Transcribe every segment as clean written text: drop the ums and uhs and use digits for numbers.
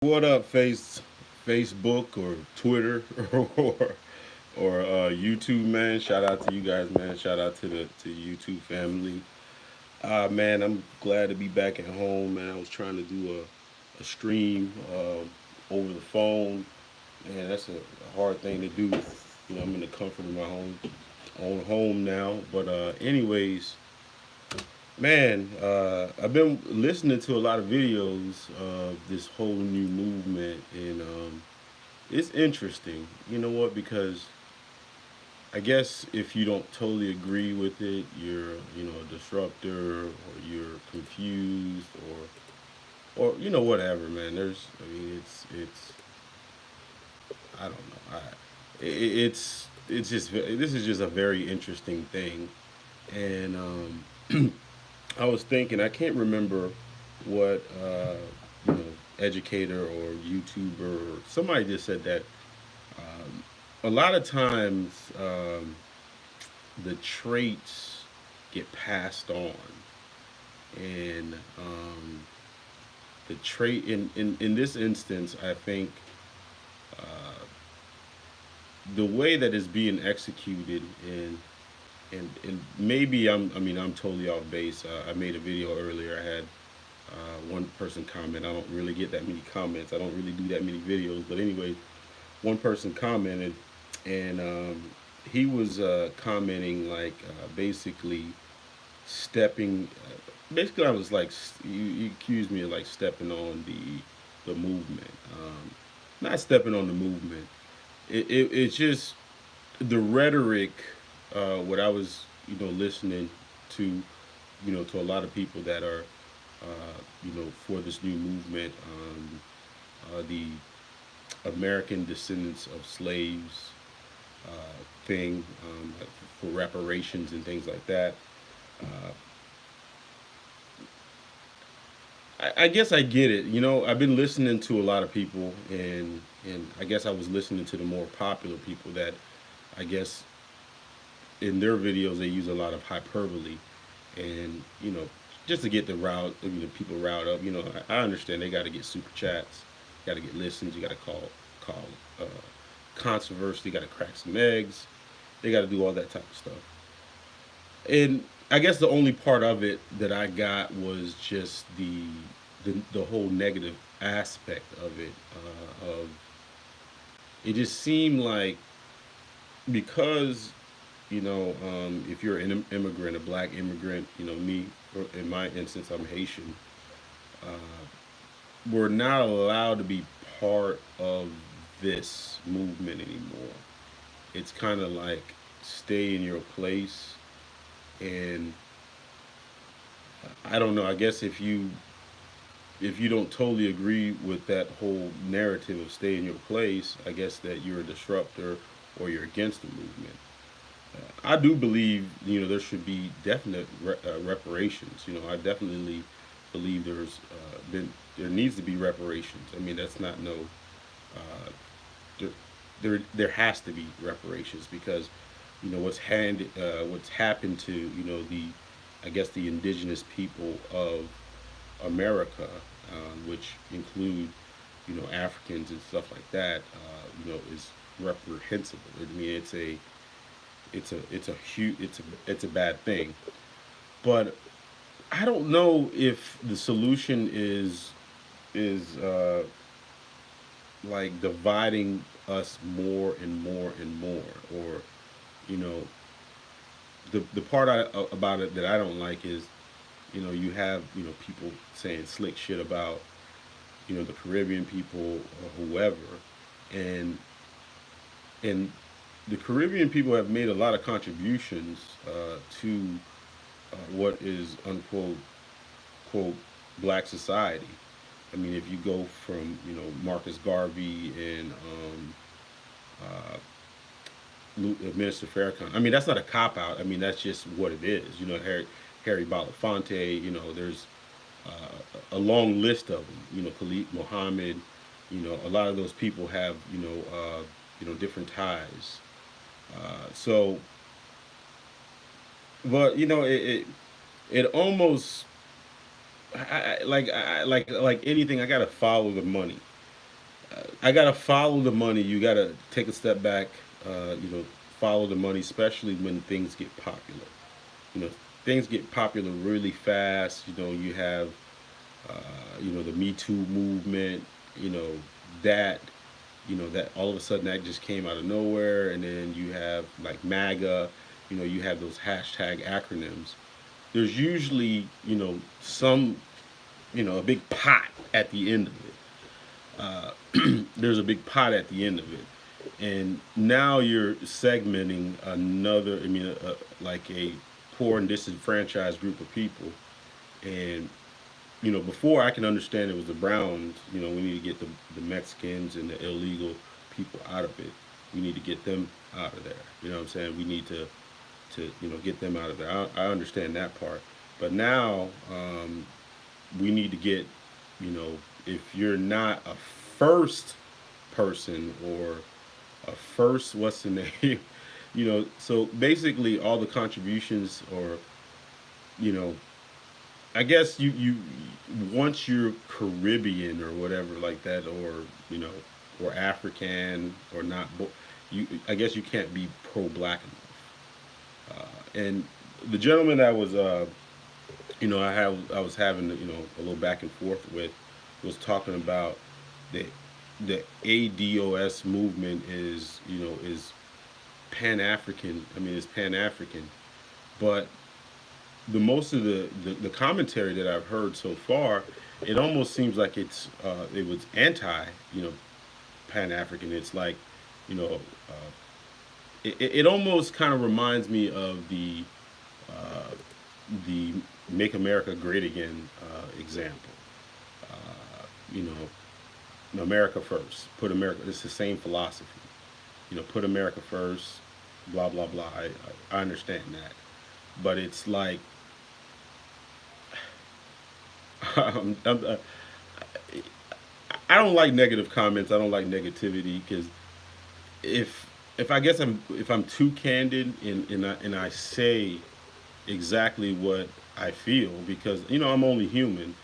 What up, Facebook or Twitter or YouTube, man? Shout out to you guys, man. Shout out to the YouTube family. Man, I'm glad to be back at home, man. I was trying to do a stream over the phone, man. That's a hard thing to do. I'm in the comfort of my own home now. But anyways, man, I've been listening to a lot of videos of this whole new movement, and it's interesting. You know what? Because I guess if you don't totally agree with it, you're a disruptor, or you're confused, or whatever, man. It's I don't know. It's just this is just a very interesting thing, and I was thinking, I can't remember what educator or YouTuber or somebody just said that a lot of times the traits get passed on, and the trait in this instance, I think the way that is being executed, and maybe I'm totally off base. I made a video earlier. I had one person comment. I don't really get that many comments. I don't really do that many videos. But anyway, one person commented, and he was commenting like basically stepping. Basically, I was like, you accused me of like stepping on the movement. Not stepping on the movement. It's just the rhetoric. What I was listening to, to a lot of people that are for this new movement, the American descendants of slaves thing, for reparations and things like that. Uh, I guess I get it. I've been listening to a lot of people, and I guess I was listening to the more popular people that I guess in their videos they use a lot of hyperbole, and just to get the people riled up. I understand they got to get super chats, got to get listens, you got to call uh, controversy, got to crack some eggs, they got to do all that type of stuff. And I guess the only part of it that I got was just the whole negative aspect of it. Of it just seemed like, because if you're an immigrant, a black immigrant, me, in my instance, I'm Haitian. Uh, we're not allowed to be part of this movement anymore. It's kind of like stay in your place, and I don't know. I guess if you don't totally agree with that whole narrative of stay in your place, I guess that you're a disruptor or you're against the movement. I do believe there should be definite reparations. I definitely believe there needs to be reparations. I mean, that's not no uh, there, there has to be reparations, because what's happened to the, I guess, the indigenous people of America, which include Africans and stuff like that, is reprehensible. I mean, it's a bad thing. But I don't know if the solution is like dividing us more and more and more, or you know the part about it that I don't like is, you have people saying slick shit about the Caribbean people or whoever, and and the Caribbean people have made a lot of contributions to what is unquote quote black society. I mean, if you go from Marcus Garvey and uh, Minister Farrakhan, I mean that's not a cop out. I mean that's just what it is. Harry Belafonte. There's a long list of them. Khalid Muhammad. A lot of those people have different ties. So, but it almost, like anything, I gotta follow the money. I gotta follow the money. You gotta take a step back. Follow the money, especially when things get popular. You know, things get popular really fast. You have the Me Too movement. You know that. That all of a sudden that just came out of nowhere, and then you have like MAGA. You have those hashtag acronyms. There's usually some a big pot at the end of it. There's a big pot at the end of it, and now you're segmenting another. Like a poor and disenfranchised group of people, and before I can understand it was the Browns. We need to get the Mexicans and the illegal people out of it. We need to get them out of there. You know what I'm saying? We need to get them out of there. I understand that part, but now we need to get if you're not a first person or a first what's the name so basically all the contributions or you know I guess you once you're Caribbean or whatever like that, or or African or not, you I guess you can't be pro black enough. And the gentleman that was I was having a little back and forth with was talking about the the ADOS movement is Pan African. I mean, it's Pan African, but the most of the commentary that I've heard so far, it almost seems like it was anti Pan African. It's like you know uh, it almost kind of reminds me of the Make America Great Again example. You know, America first. Put America. It's the same philosophy. Put America first. Blah blah blah. I understand that, but it's like I'm, I don't like negative comments. I don't like negativity because if I guess if I'm too candid and I say exactly what I feel because I'm only human.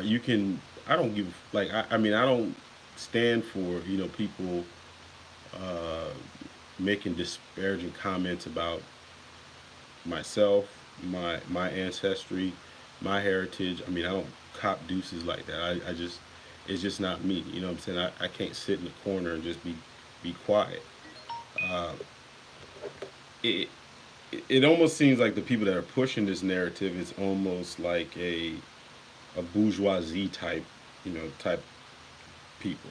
You can I don't give like I mean I don't stand for people uh, making disparaging comments about myself, my ancestry, my heritage. I mean I don't cop deuces like that. I just it's just not me. You know what I'm saying? I can't sit in the corner and just be quiet. Uh, it, it almost seems like the people that are pushing this narrative is almost like a bourgeoisie type people.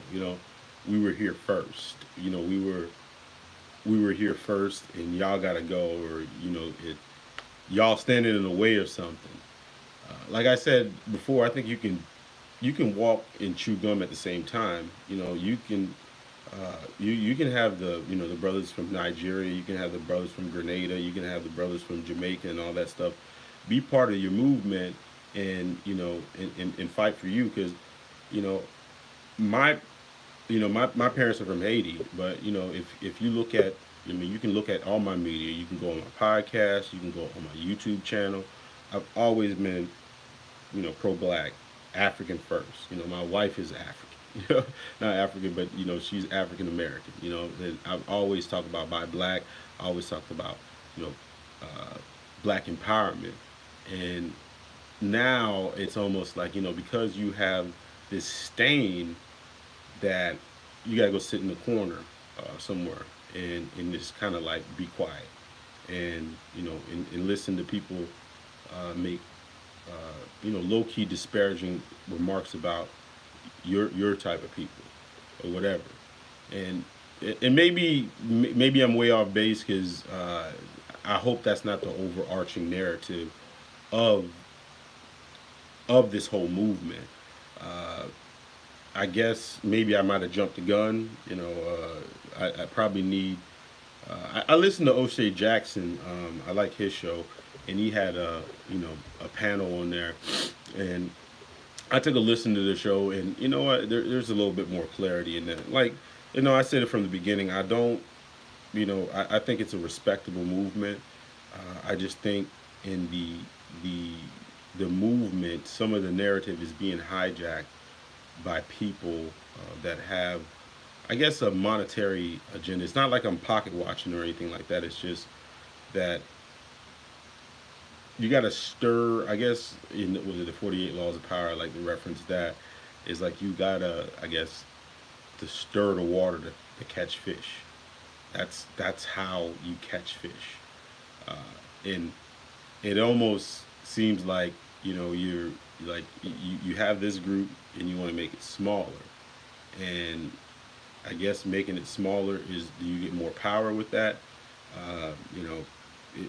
We were here first. We were here first, and y'all gotta go, or y'all standing in the way of something. Like I said before, I think you can walk and chew gum at the same time. You can have the brothers from Nigeria, you can have the brothers from Grenada, you can have the brothers from Jamaica and all that stuff. Be part of your movement and and fight for you because you know my my parents are from Haiti, but if you look at you can look at all my media, you can go on my podcast, you can go on my YouTube channel. I've always been pro black, African first. My wife is African. Not African, but she's African American. And I've always talked about buy black. I always talked about you know uh, black empowerment, and now it's almost like because you have this stain that you gotta go sit in the corner somewhere and just kind of like be quiet and and listen to people make low key disparaging remarks about your type of people or whatever. And maybe I'm way off base because I hope that's not the overarching narrative of this whole movement. Uh, I guess maybe I might have jumped the gun. I probably need. I listened to O'Shea Jackson. I like his show, and he had a panel on there, and I took a listen to the show, and you know what? There's a little bit more clarity in that. Like, I said it from the beginning. I don't, I think it's a respectable movement. I just think in the the movement, some of the narrative is being hijacked by people that have, I guess, a monetary agenda. It's not like I'm pocket watching or anything like that. It's just that you got to stir. I guess in was it the 48 Laws of Power? I like to reference that. Is like you gotta, I guess, to stir the water to catch fish. That's how you catch fish. Uh, and it almost seems like you're like you have this group and you want to make it smaller, and I guess making it smaller is, do you get more power with that? uh, you know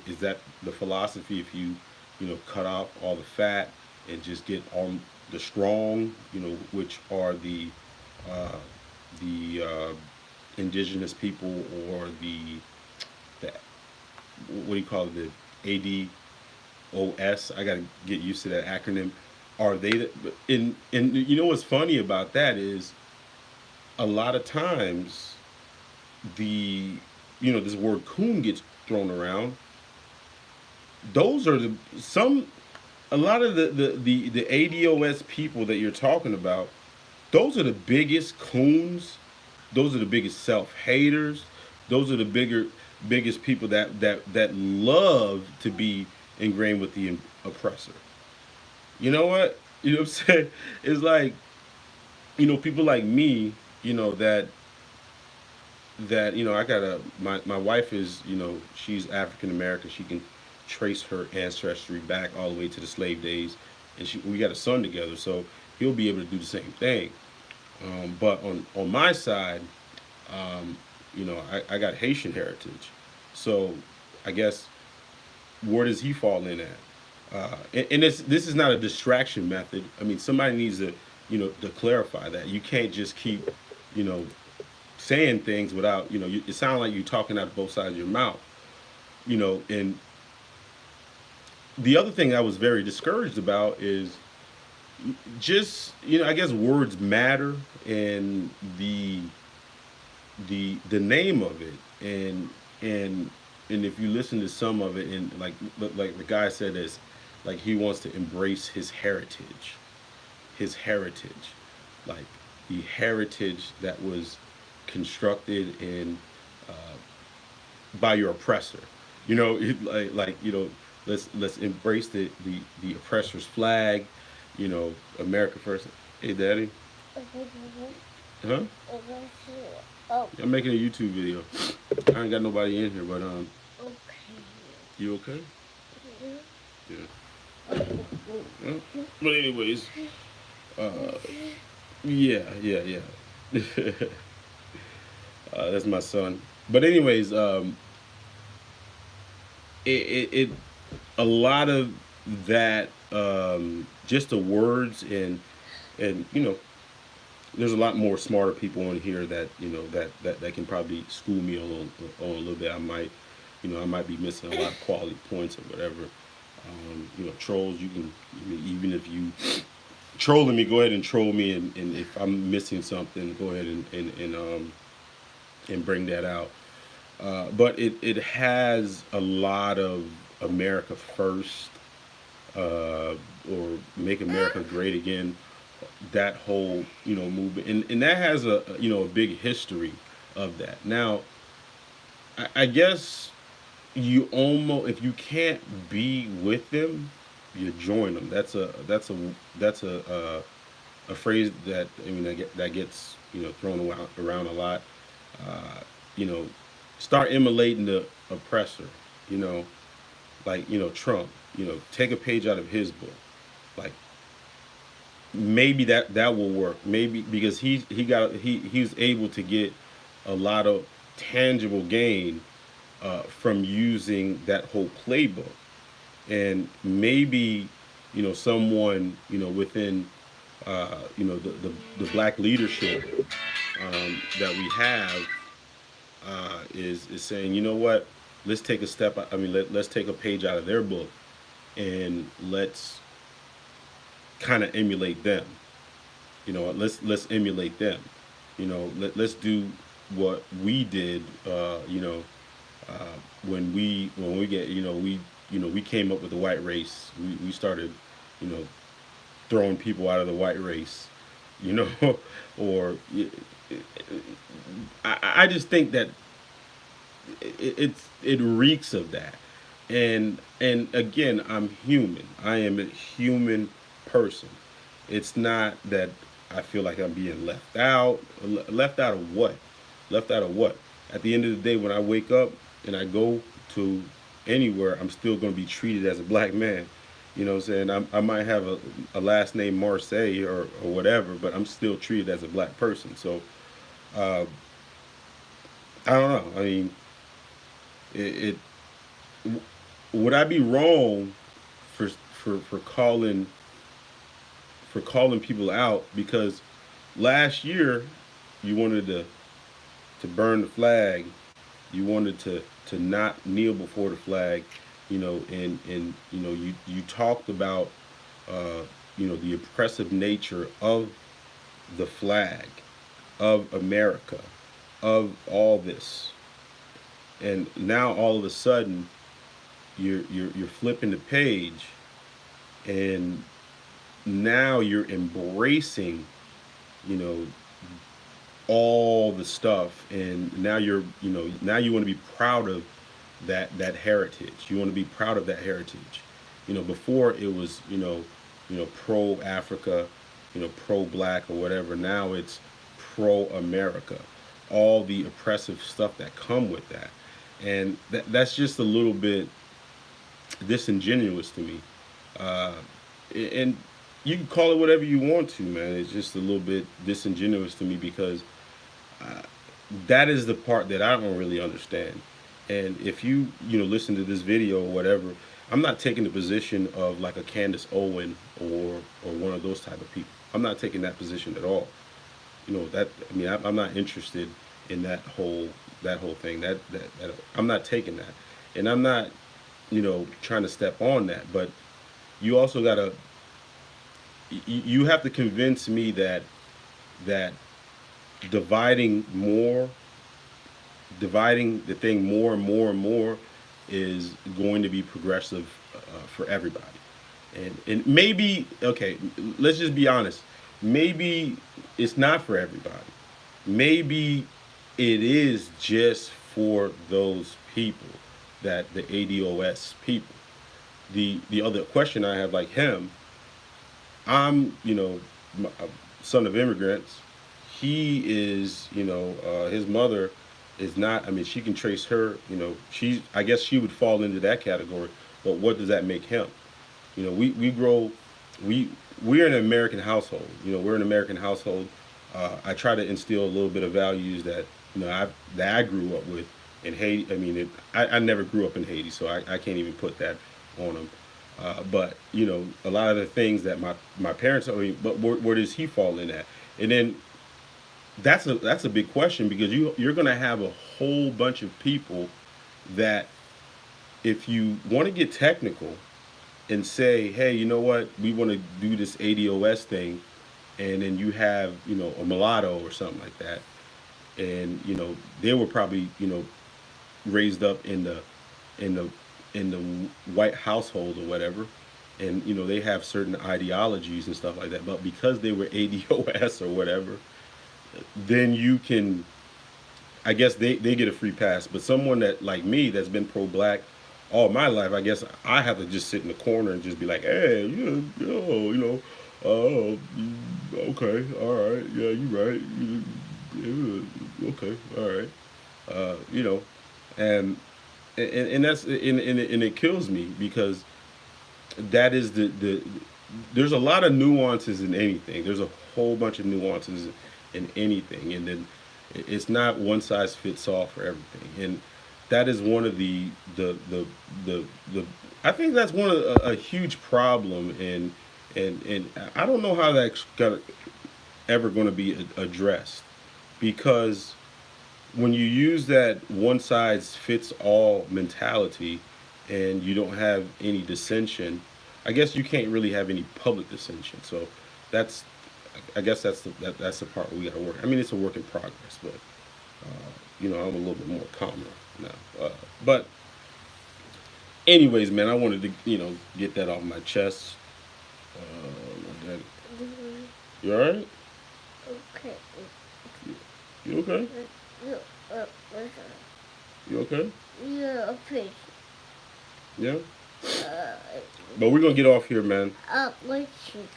is that the philosophy? If cut off all the fat and just get on the strong, which are uh, the indigenous people, or the what do you call it, the ADOS. I got to get used to that acronym. Are they and what's funny about that is a lot of times the this word coon gets thrown around. Those are the some a lot of the ADOS people that you're talking about. Those are the biggest coons. Those are the biggest self haters. Those are the biggest people that love to be ingrained with the oppressor. You know what? You know what I'm saying? It's like, people like me, that I got my wife is, she's African American. She can trace her ancestry back all the way to the slave days, and we got a son together, so he'll be able to do the same thing. But on my side, um, I got Haitian heritage, so I guess where does he fall in at? And this is not a distraction method. I mean, somebody needs to to clarify that. You can't just keep you know saying things without it sounds like you're talking out of both sides of your mouth. And the other thing I was very discouraged about is just I guess words matter, and the name of it, and and if you listen to some of it, and like the guy said, is like he wants to embrace his heritage, like the heritage that was constructed in uh, by your oppressor. Let's embrace the oppressor's flag. America first. Hey, Daddy. Huh? I'm making a YouTube video. I ain't got nobody in here, but you okay? Yeah. But anyways, uh, yeah, yeah, yeah. That's my son. But anyways, it a lot of that, just the words, and there's a lot more smarter people on here that that can probably school me on a little bit. I might be missing a lot of quality points or whatever. Trolls, you can, even if you trolling me, go ahead and troll me, and if I'm missing something, go ahead and bring that out. But it has a lot of America first, or make America great again. That whole movement, and that has a big history of that. Now, I guess you almost, if you can't be with them, you join them. That's a phrase that, that gets thrown around a lot. Uh, you know, Start emulating the oppressor. You know, like Trump. Take a page out of his book. Like, maybe that will work. Maybe because he was able to get a lot of tangible gain from using that whole playbook. And maybe someone within the black leadership that we have is saying, you know what, let's take a step. I mean, let's take a page out of their book, and let's kind of emulate them. Let's emulate them. Let's do what we did. When we get we came up with the white race. We started you know throwing people out of the white race. you know, or I just think that it reeks of that. And again, I'm human. I am a human person. It's not that I feel like I'm being left out. Left out of what? Left out of what? At the end of the day, when I wake up and I go to anywhere, I'm still going to be treated as a black man. You know what I'm saying? I might have a last name Marseille or whatever, but I'm still treated as a black person. So uh, I don't know. I mean, it would I be wrong for calling people out because last year you wanted to burn the flag, you wanted to not kneel before the flag, and you talked about the oppressive nature of the flag, of America, of all this, and now all of a sudden you're flipping the page, and now you're embracing, you know, all the stuff, and now now you want to be proud of that heritage. You want to be proud of that heritage. Before it was pro Africa, pro black or whatever. Now it's pro America. All the oppressive stuff that come with that, and that's just a little bit disingenuous to me. Uh, and you can call it whatever you want to, man. It's just a little bit disingenuous to me because uh, that is the part that I don't really understand. And if listen to this video or whatever, I'm not taking the position of like a Candace Owen or one of those type of people. I'm not taking that position at all. That I mean I'm not interested in that whole thing. That I'm not taking that, and I'm not trying to step on that. But you also gotta you have to convince me that dividing more dividing the thing more and more and more is going to be progressive for everybody. And maybe, okay, let's just be honest, maybe it's not for everybody. Maybe it is just for those people, that the ADOS people. The other question I have, like him, I'm, son of immigrants. He is, his mother is not. I mean, she can trace her. I guess she would fall into that category. But what does that make him? We grow, we we're an American household. We're an American household. I try to instill a little bit of values that I grew up with in Haiti. I mean, I never grew up in Haiti, so I can't even put that on him. But a lot of the things that my parents. I mean, but where does he fall in at? And then that's a big question because you're going to have a whole bunch of people that, if you want to get technical and say, hey, you know what, we want to do this ADOS thing, and then you have a mulatto or something like that, and they were probably raised up in the in the white household or whatever, and they have certain ideologies and stuff like that. But because they were ADOS or whatever, then you can, I guess they get a free pass. But someone that like me that's been pro black all my life, I guess I have to just sit in the corner and just be like, hey, oh, okay, all right, yeah, you right, yeah, okay, all right, uh, you know, and and that's and it kills me because that is the there's a lot of nuances in anything. There's a whole bunch of nuances in anything, and then it's not one size fits all for everything. And that is one of the I think that's one of a huge problem, and I don't know how that's ever going to be addressed, because when you use that one size fits all mentality and you don't have any dissension, I guess you can't really have any public dissension. So that's, I guess that's the part we got to work. I mean, it's a work in progress, but I'm a little bit more calmer now. But anyways, man, I wanted to get that off my chest. You all right? You okay? You okay? Yeah, please. Yeah. But we're gonna get off here, man. Which is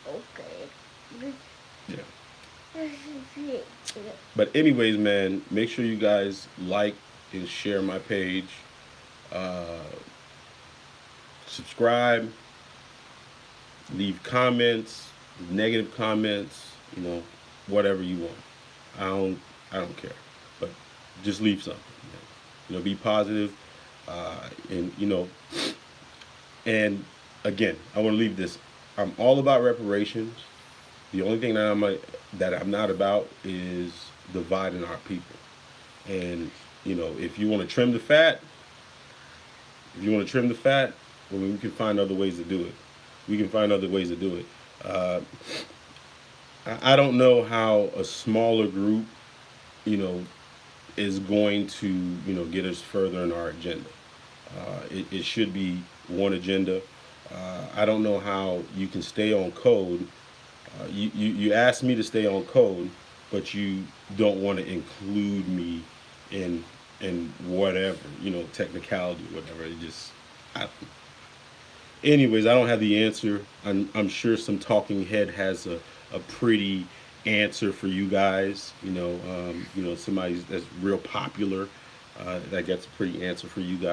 okay. Yeah. But anyways, man, make sure you guys like and share my page. Uh, subscribe. Leave comments, negative comments. You know, whatever you want. I don't. I don't care. But just leave something. You know, be positive. And you know, and again, I want to leave this. I'm all about reparations. The only thing that I'm not about is dividing our people. And you know, if you want to trim the fat, well, we can find other ways to do it. We can find other ways to do it. Uh, I don't know how a smaller group, you know, is going to, you know, get us further in our agenda. It should be one agenda. I don't know how you can stay on code. You asked me to stay on code, but you don't want to include me in whatever, you know, technicality, whatever. It just, I, anyways, I don't have the answer. I'm sure some talking head has a pretty answer for you guys. You know, somebody that's real popular that gets a pretty answer for you guys.